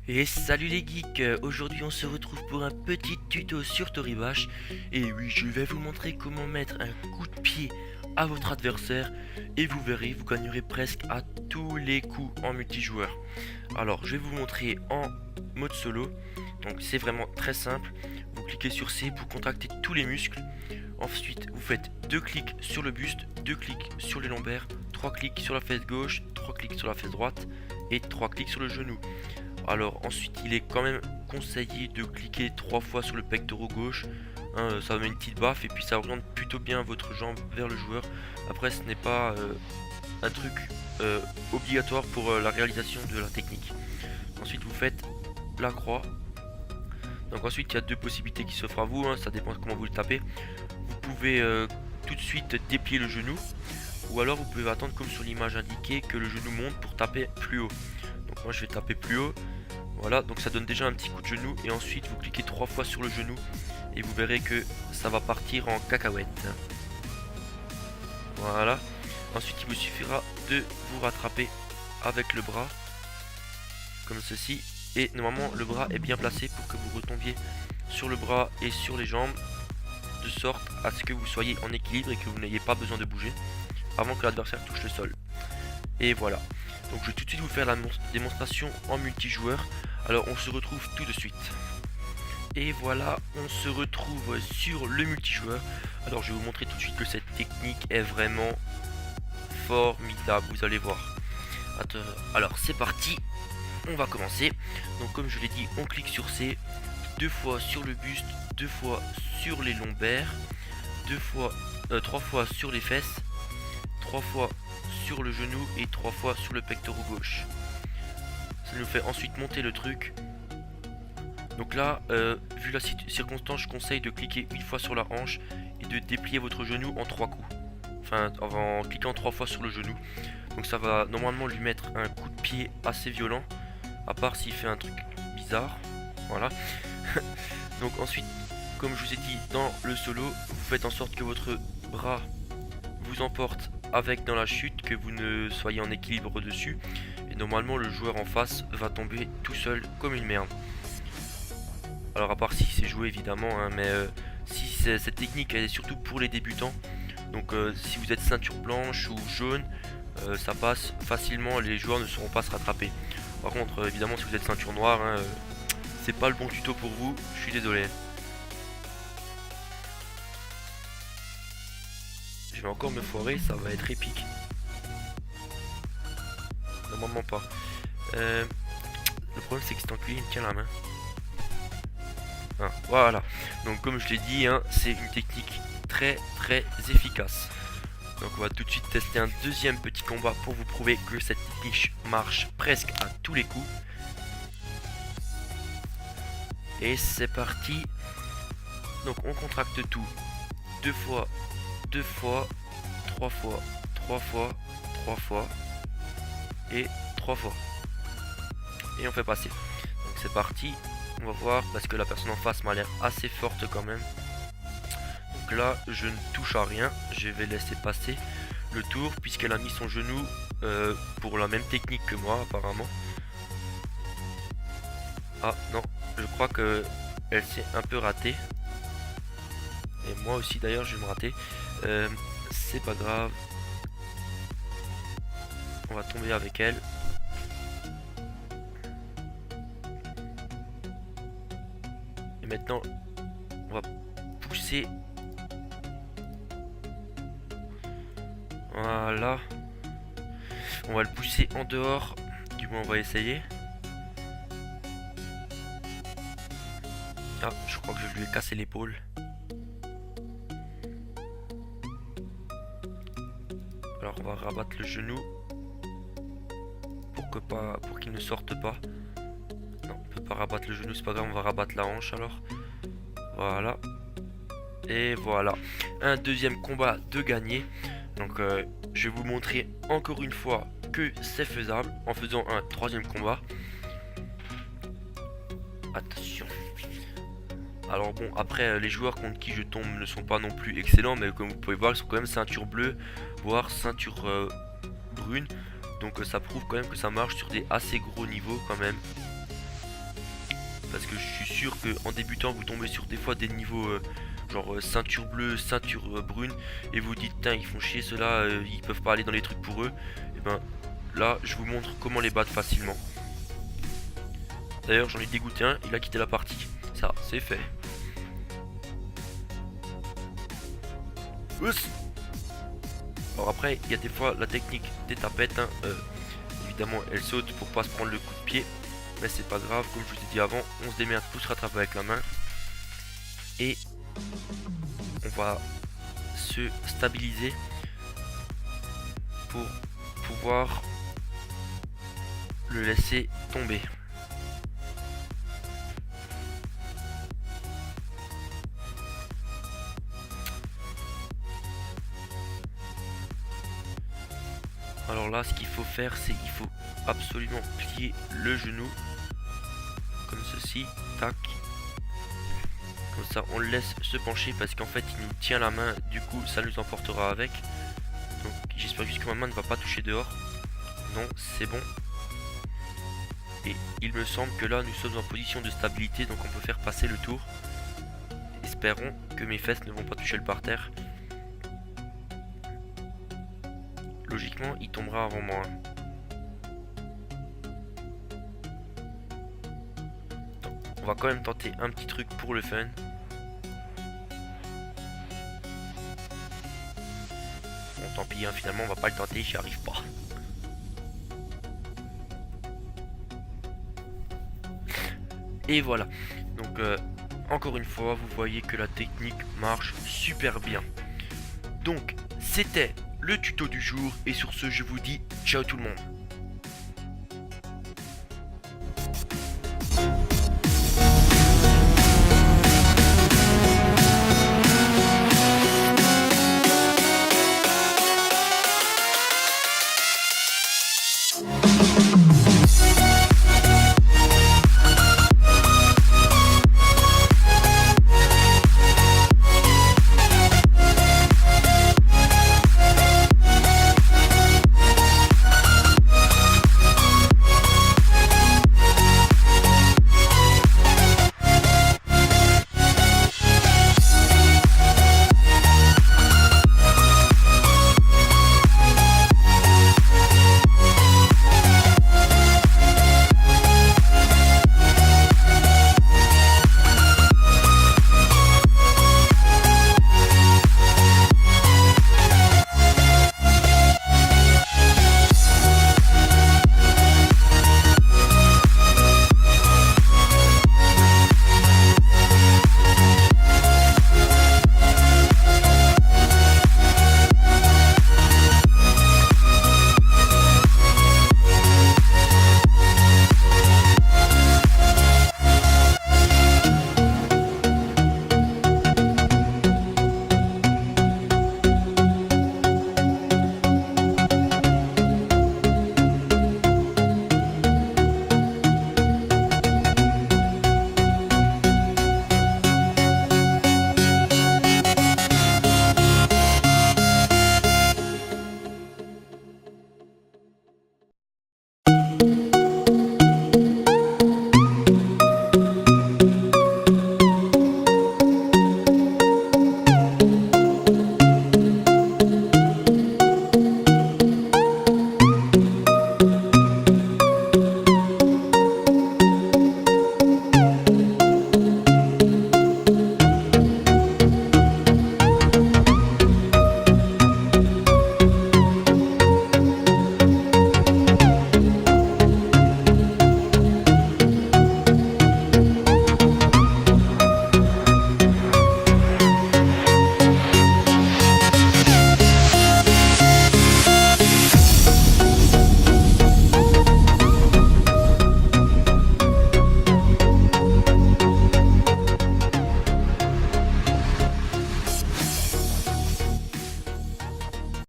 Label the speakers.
Speaker 1: Et salut les geeks, aujourd'hui on se retrouve pour un petit tuto sur Toribash. Et oui, je vais vous montrer comment mettre un coup de pied à votre adversaire. Et vous verrez, vous gagnerez presque à tous les coups en multijoueur. Alors, je vais vous montrer en mode solo. Donc c'est vraiment très simple. Vous cliquez sur C pour contracter tous les muscles. Ensuite, vous faites 2 clics sur le buste, 2 clics sur les lombaires, 3 clics sur la fesse gauche, 3 clics sur la fesse droite et 3 clics sur le genou. Alors ensuite il est quand même conseillé de cliquer 3 fois sur le pectoral gauche, hein, ça met une petite baffe et puis ça oriente plutôt bien votre jambe vers le joueur. Après ce n'est pas un truc obligatoire pour la réalisation de la technique. Ensuite vous faites la croix. Donc ensuite il y a deux possibilités qui s'offrent à vous, hein, ça dépend comment vous le tapez. Vous pouvez tout de suite déplier le genou, ou alors vous pouvez attendre comme sur l'image indiquée que le genou monte pour taper plus haut. Donc moi je vais taper plus haut. Voilà, donc ça donne déjà un petit coup de genou et ensuite vous cliquez 3 fois sur le genou et vous verrez que ça va partir en cacahuète. Voilà. Ensuite il vous suffira de vous rattraper avec le bras comme ceci et normalement le bras est bien placé pour que vous retombiez sur le bras et sur les jambes de sorte à ce que vous soyez en équilibre et que vous n'ayez pas besoin de bouger avant que l'adversaire touche le sol. Et voilà. Donc je vais tout de suite vous faire la démonstration en multijoueur. Alors on se retrouve tout de suite. Et voilà, on se retrouve sur le multijoueur. Alors je vais vous montrer tout de suite que cette technique est vraiment formidable, vous allez voir. Alors c'est parti, on va commencer. Donc comme je l'ai dit, on clique sur C, 2 fois sur le buste, 2 fois sur les lombaires, 3 fois sur les fesses, 3 fois sur le genou et 3 fois sur le pectoral gauche. Ça nous fait ensuite monter le truc. Donc là, vu la circonstance, je conseille de cliquer une fois sur la hanche et de déplier votre genou en 3 coups. Enfin, en cliquant 3 fois sur le genou. Donc ça va normalement lui mettre un coup de pied assez violent. À part s'il fait un truc bizarre. Voilà. Donc ensuite, comme je vous ai dit dans le solo, vous faites en sorte que votre bras vous emporte avec dans la chute, que vous ne soyez en équilibre dessus. Et normalement le joueur en face va tomber tout seul comme une merde. Alors à part si c'est joué évidemment, hein, mais si cette technique elle est surtout pour les débutants. Donc si vous êtes ceinture blanche ou jaune, ça passe facilement, les joueurs ne sauront pas se rattraper. Par contre évidemment si vous êtes ceinture noire, hein, c'est pas le bon tuto pour vous, je suis désolé. Je vais encore me foirer, ça va être épique. Normalement pas. Le problème c'est que cet enculé il me tient la main. Hein, voilà. Donc comme je l'ai dit, hein, c'est une technique très efficace. Donc on va tout de suite tester un deuxième petit combat pour vous prouver que cette technique marche presque à tous les coups. Et c'est parti. Donc on contracte tout. 2 fois, 2 fois, 3 fois, 3 fois, 3 fois et 3 fois. Et on fait passer. Donc c'est parti. On va voir parce que la personne en face m'a l'air assez forte quand même. Donc là je ne touche à rien. Je vais laisser passer le tour puisqu'elle a mis son genou pour la même technique que moi apparemment. Ah non, je crois que elle s'est un peu ratée. Et moi aussi d'ailleurs je vais me rater. C'est pas grave. On va tomber avec elle. Et maintenant on va pousser. Voilà. On va le pousser en dehors. Du moins on va essayer. Ah, je crois que je lui ai cassé l'épaule. Alors on va rabattre le genou pour qu'il ne sorte pas. Non, on peut pas rabattre le genou, c'est pas grave, on va rabattre la hanche alors. Voilà. Et voilà. Un deuxième combat de gagné. Donc je vais vous montrer encore une fois que c'est faisable en faisant un troisième combat. Attention. Alors bon, après les joueurs contre qui je tombe ne sont pas non plus excellents, mais comme vous pouvez voir, ils sont quand même ceinture bleue, voire ceinture brune. Donc ça prouve quand même que ça marche sur des assez gros niveaux quand même. parce que je suis sûr qu'en débutant vous tombez sur des fois des niveaux genre ceinture bleue, ceinture brune, et vous dites putain ils font chier ceux-là, ils peuvent pas aller dans les trucs pour eux. Et ben là je vous montre comment les battre facilement. D'ailleurs j'en ai dégoûté un, il a quitté la partie. Ça c'est fait. Ouss. Alors après il y a des fois la technique des tapettes hein, évidemment elle saute pour pas se prendre le coup de pied, mais c'est pas grave, comme je vous ai dit avant, on se démerde pour se rattraper avec la main. Et on va se stabiliser pour pouvoir le laisser tomber. Alors là ce qu'il faut faire c'est qu'il faut absolument plier le genou comme ceci, tac. Comme ça on le laisse se pencher parce qu'en fait il nous tient la main, du coup ça nous emportera avec. Donc j'espère juste que ma main ne va pas toucher dehors. Non, c'est bon. Et il me semble que là nous sommes en position de stabilité, donc on peut faire passer le tour. Espérons que mes fesses ne vont pas toucher le parterre. Logiquement il tombera avant moi. Donc, on va quand même tenter un petit truc pour le fun. Bon tant pis hein, finalement on va pas le tenter, j'y arrive pas. Et voilà, donc encore une fois vous voyez que la technique marche super bien. Donc c'était le tuto du jour et sur ce je vous dis ciao tout le monde.